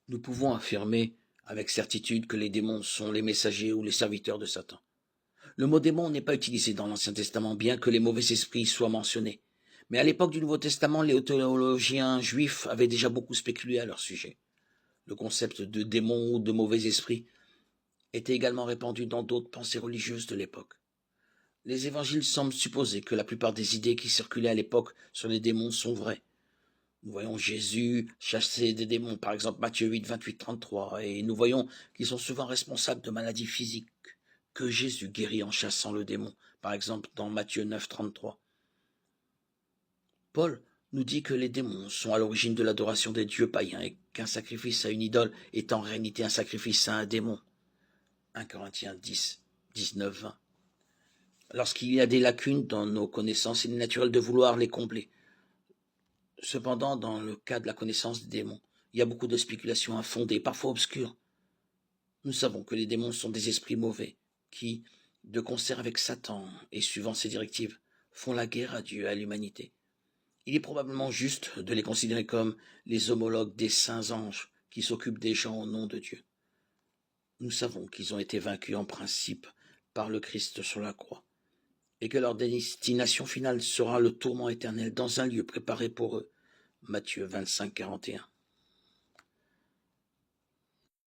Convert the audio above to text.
Nous pouvons affirmer avec certitude que les démons sont les messagers ou les serviteurs de Satan. Le mot démon n'est pas utilisé dans l'Ancien Testament, bien que les mauvais esprits soient mentionnés. Mais à l'époque du Nouveau Testament, les théologiens juifs avaient déjà beaucoup spéculé à leur sujet. Le concept de démon ou de mauvais esprit était également répandu dans d'autres pensées religieuses de l'époque. Les évangiles semblent supposer que la plupart des idées qui circulaient à l'époque sur les démons sont vraies. Nous voyons Jésus chasser des démons, par exemple Matthieu 8, 28, 33, et nous voyons qu'ils sont souvent responsables de maladies physiques que Jésus guérit en chassant le démon, par exemple dans Matthieu 9, 33. Paul nous dit que les démons sont à l'origine de l'adoration des dieux païens et qu'un sacrifice à une idole est en réalité un sacrifice à un démon. 1 Corinthiens 10, 19, 20. Lorsqu'il y a des lacunes dans nos connaissances, il est naturel de vouloir les combler. Cependant, dans le cas de la connaissance des démons, il y a beaucoup de spéculations infondées, parfois obscures. Nous savons que les démons sont des esprits mauvais, qui, de concert avec Satan et suivant ses directives, font la guerre à Dieu et à l'humanité. Il est probablement juste de les considérer comme les homologues des saints anges qui s'occupent des gens au nom de Dieu. Nous savons qu'ils ont été vaincus en principe par le Christ sur la croix, et que leur destination finale sera le tourment éternel dans un lieu préparé pour eux. Matthieu 25, 41.